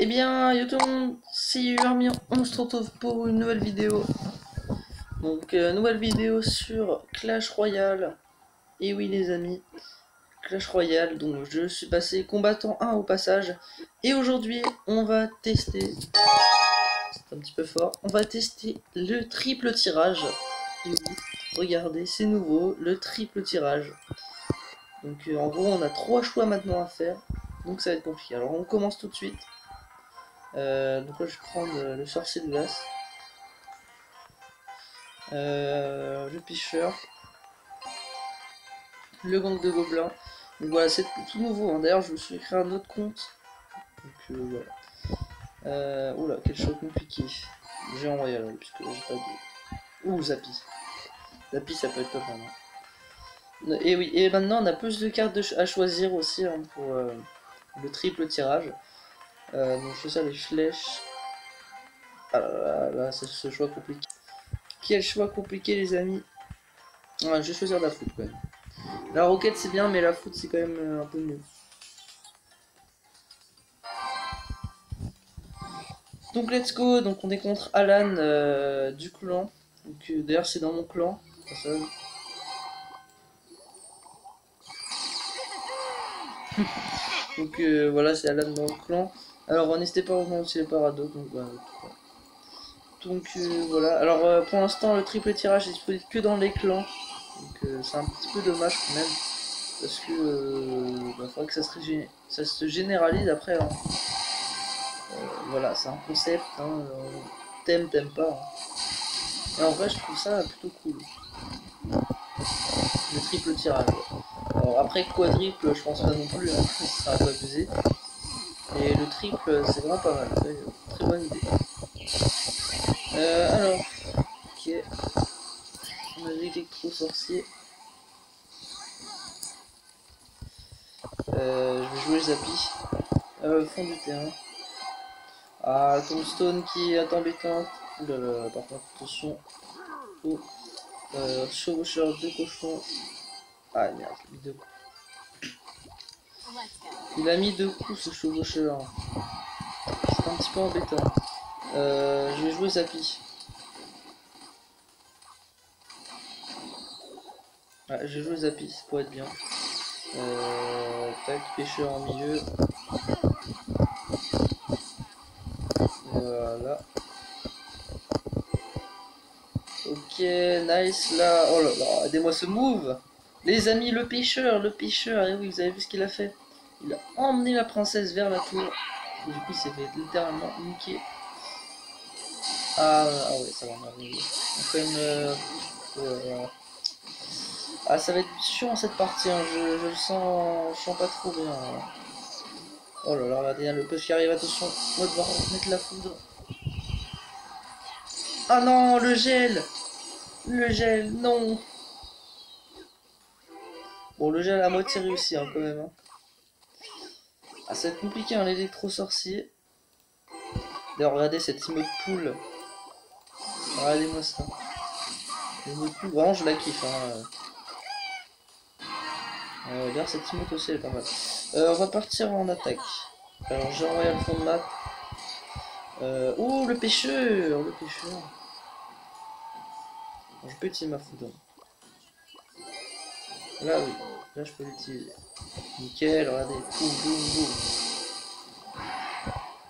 Eh bien, yo tout le monde, c'est Urmion, on se retrouve pour une nouvelle vidéo. Donc, nouvelle vidéo sur Clash Royale. Et oui les amis, Clash Royale, donc je suis passé combattant 1 au passage. Et aujourd'hui, on va tester, c'est un petit peu fort, on va tester le triple tirage. Et oui, regardez, c'est nouveau, le triple tirage. Donc en gros, on a 3 choix maintenant à faire, donc ça va être compliqué. Alors on commence tout de suite. Donc là je vais prendre le sorcier de glace, le pêcheur, le gang de gobelins. Donc voilà, c'est tout nouveau, hein. D'ailleurs je me suis créé un autre compte. Donc voilà. Oula, quel choix compliqué. Géant royal, oui, puisque j'ai pas de... Ouh, Zappy. Zappy ça peut être pas mal, hein. Et oui, et maintenant on a plus de cartes à choisir aussi, hein, pour le triple tirage. Donc je fais ça les flèches. Ah là, c'est ce choix compliqué. Quel choix compliqué les amis. Ouais, je vais choisir la foot quand même. La roquette c'est bien, mais la foot c'est quand même un peu mieux. Donc let's go, donc on est contre Alan du clan. Donc d'ailleurs c'est dans mon clan. Donc voilà, c'est Alan dans le clan. Alors n'hésitez pas à rejoindre aussi les paradoxes. Donc voilà, alors pour l'instant le triple tirage est disponible que dans les clans. Donc c'est un petit peu dommage quand même. Parce que faudrait que ça se généralise après, hein. Voilà, c'est un concept, hein, t'aimes pas, hein. Et en vrai je trouve ça plutôt cool. Le triple tirage. Alors après quadruple je pense pas non plus, hein, c'est un peu abusé. Et le triple c'est vraiment pas mal, très bonne idée. Alors, ok. On a l'électro sorcier. Je vais jouer Zappy. Fond du terrain. Ah, Tombstone qui est embêtante. Oulala, par contre, attention. Oh. Chevaucheur de cochon. Ah merde, il a mis deux coups. Il a mis deux coups ce chevaucheur. C'est un petit peu embêtant. Je vais jouer Zappy. Ouais, je vais jouer Zappy, ça pourrait être bien. Tac, pêcheur en milieu. Voilà. Ok, nice là. Oh là là, aidez-moi ce move. Les amis, le pêcheur, et oui, vous avez vu ce qu'il a fait. Il a emmené la princesse vers la tour. Et du coup, il s'est fait littéralement niquer. Ah ouais, ça va, on a arrivé. Donc, quand même, ah, ça va être chiant cette partie, hein. Je le sens, je sens pas trop bien, hein. Oh là là, regardez, hein, le push qui arrive, attention, on va devoir mettre la foudre. Ah non, le gel. Le gel, non. Bon, le gel à moitié réussi, hein, quand même, hein. Ah, ça va être compliqué, hein, l'électro-sorcier. D'ailleurs, regardez cette emote poule. Regardez-moi ça. L'emote poule, vraiment, je la kiffe, hein. D'ailleurs, cette emote aussi, elle est pas mal. On va partir en attaque. Alors, j'ai envoyé le fond de map. Oh, le pêcheur. Le pêcheur. Bon, je peux utiliser ma foudre. Là, oui. Là, je peux l'utiliser. Nickel, regardez. Boum, boum, boum.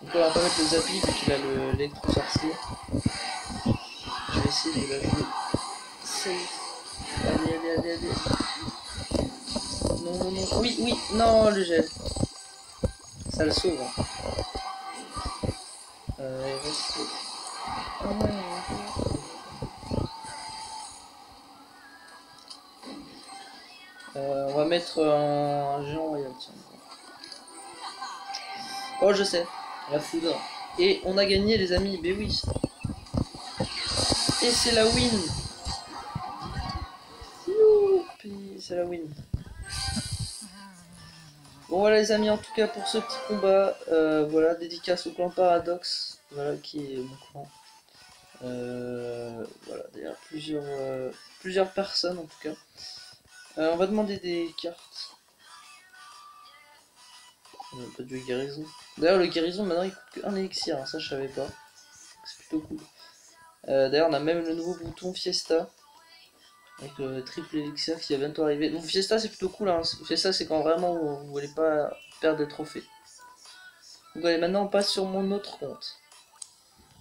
Donc, on va pas mettre le Zappy vu qu'il a l'électro-sorcier. Je vais essayer de la jouer safe. Allez, allez, allez, allez. Non, non, non. Oui, oui. Non, le gel. Ça le sauve, hein. Il reste... Ah ouais, on va mettre un géant royal, tiens. Oh, je sais. La foudre. Et on a gagné, les amis. Mais oui. Et c'est la win. Youpi, c'est la win. Bon voilà les amis, en tout cas pour ce petit combat, voilà, dédicace au clan Paradox, voilà qui est mon clan. Voilà, d'ailleurs plusieurs personnes en tout cas. On va demander des cartes. Pas de guérison. D'ailleurs, le guérison maintenant il coûte qu'un élixir, hein, ça je savais pas. C'est plutôt cool. D'ailleurs, on a même le nouveau bouton Fiesta. Avec le triple élixir qui va bientôt arriver. Donc Fiesta c'est plutôt cool, hein. Fiesta c'est quand vraiment vous voulez pas perdre des trophées. Donc allez, maintenant on passe sur mon autre compte.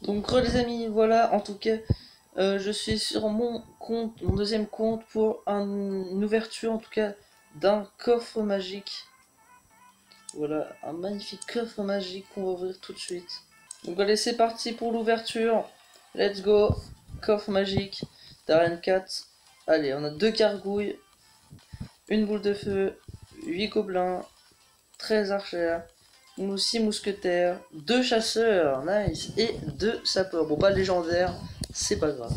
Donc les amis, voilà, en tout cas, je suis sur mon compte, mon deuxième compte pour une ouverture en tout cas d'un coffre magique. Voilà, un magnifique coffre magique qu'on va ouvrir tout de suite. Donc allez, c'est parti pour l'ouverture. Let's go, coffre magique d'arène 4. Allez, on a 2 gargouilles, une boule de feu, 8 gobelins, 13 archers, 6 mousquetaires, 2 chasseurs, nice, et 2 sapeurs. Bon, pas légendaire, c'est pas grave.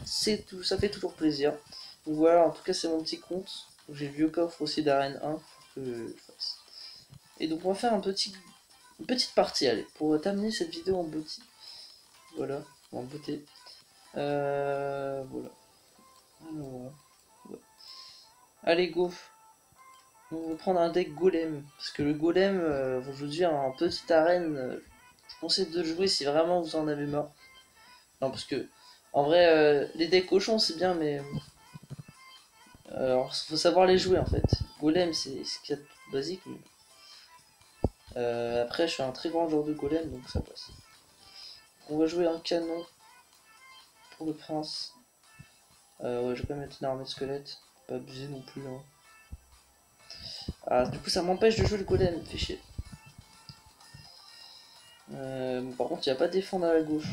C'est tout, ça fait toujours plaisir. Donc voilà, en tout cas, c'est mon petit compte. J'ai le vieux coffre aussi d'arène 1 que je fasse. Et donc, on va faire une petite partie, allez, pour terminer cette vidéo en beauté. Voilà, en beauté. Voilà. Alors, ouais. Allez, go. On va prendre un deck golem. Parce que le golem, je vous dis, en petite arène, je conseille de le jouer si vraiment vous en avez marre. Non, parce que, en vrai, les decks cochons c'est bien, mais. Alors, faut savoir les jouer en fait. Golem, c'est ce qu'il y a de tout basique. Mais... après, je suis un très grand joueur de golem, donc ça passe. On va jouer un canon pour le prince. Ouais, je vais pas mettre une armée de squelettes. Pas abuser non plus. Hein. Ah, du coup, ça m'empêche de jouer le golem, fait chier. Par contre, il n'y a pas de défendre à la gauche.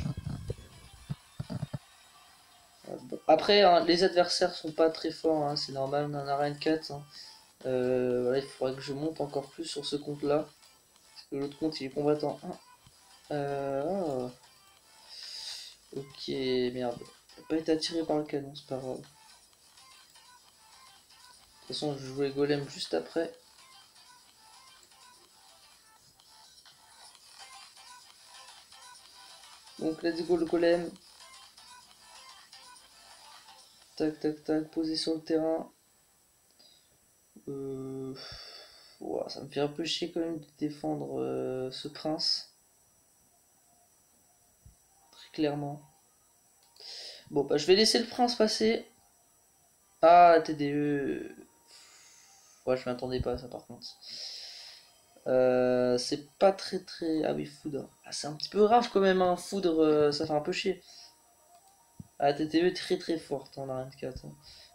Bon. Après, hein, les adversaires sont pas très forts, hein, c'est normal, on a un arène 4. Hein. Voilà, il faudrait que je monte encore plus sur ce compte là. Parce que l'autre compte il est combattant 1. Oh. Ok, merde. Il n'a pas été attiré par le canon, c'est pas grave. De toute façon, je jouais golem juste après. Donc, let's go le golem. Tac, tac, tac, posé sur le terrain. Ouah, ça me fait un peu chier quand même de défendre ce prince. Très clairement. Bon, bah je vais laisser le prince passer. Ah, TDE. Ouais, je m'attendais pas à ça par contre. C'est pas très très... Ah oui, foudre. Ah, c'est un petit peu rare quand même, hein. Foudre, ça fait un peu chier. Ah, TTE très très forte en arène 4. Hein.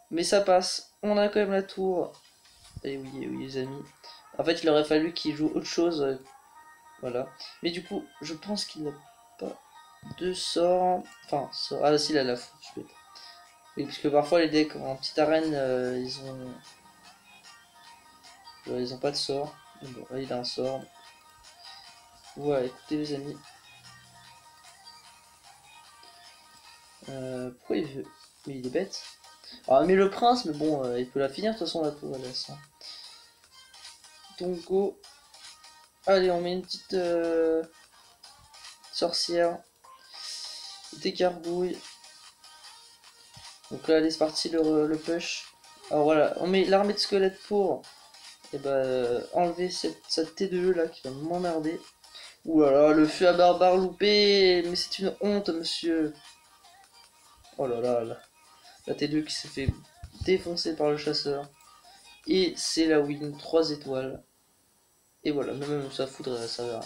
Mais ça passe. On a quand même la tour. Et oui, les amis. En fait, il aurait fallu qu'il joue autre chose. Voilà. Mais du coup, je pense qu'il n'a pas de sort. Enfin, sort. Ah, si, il a la foudre. Je vais... Oui, parce que parfois les decks en petite arène, ils ont pas de sort. Bon, là, il a un sort. Ouais, écoutez les amis. Pourquoi il veut... Mais il est bête. Ah, mais le prince, mais bon, il peut la finir de toute façon la tour, elle laisse. Hein. Donc go. Allez, on met une petite sorcière. Des gargouilles. Donc là, allez, c'est parti le push. Alors voilà, on met l'armée de squelettes pour enlever cette T2E là qui va m'emmerder. Ouh là là, le feu à barbare loupé. Mais c'est une honte, monsieur. Oh là là, la T2 qui s'est fait défoncer par le chasseur. Et c'est la win, 3 étoiles. Et voilà, même ça foudre, ça va.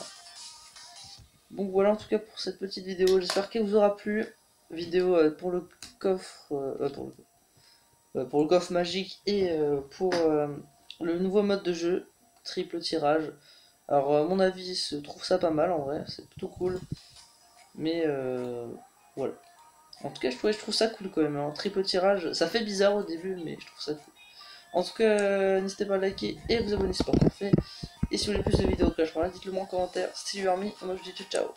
Donc voilà en tout cas pour cette petite vidéo, j'espère qu'elle vous aura plu. Vidéo pour le coffre, pour le coffre magique et pour le nouveau mode de jeu, triple tirage. Alors à mon avis, je trouve ça pas mal en vrai, c'est plutôt cool. Mais voilà. En tout cas, je trouve ça cool quand même. Hein. Triple tirage, ça fait bizarre au début, mais je trouve ça cool. En tout cas, n'hésitez pas à liker et à vous abonner si ce n'est pas encore fait. Et si vous voulez plus de vidéos Clash Royale, dites-le moi en commentaire. C'était Urmi, moi je vous dis ciao ciao.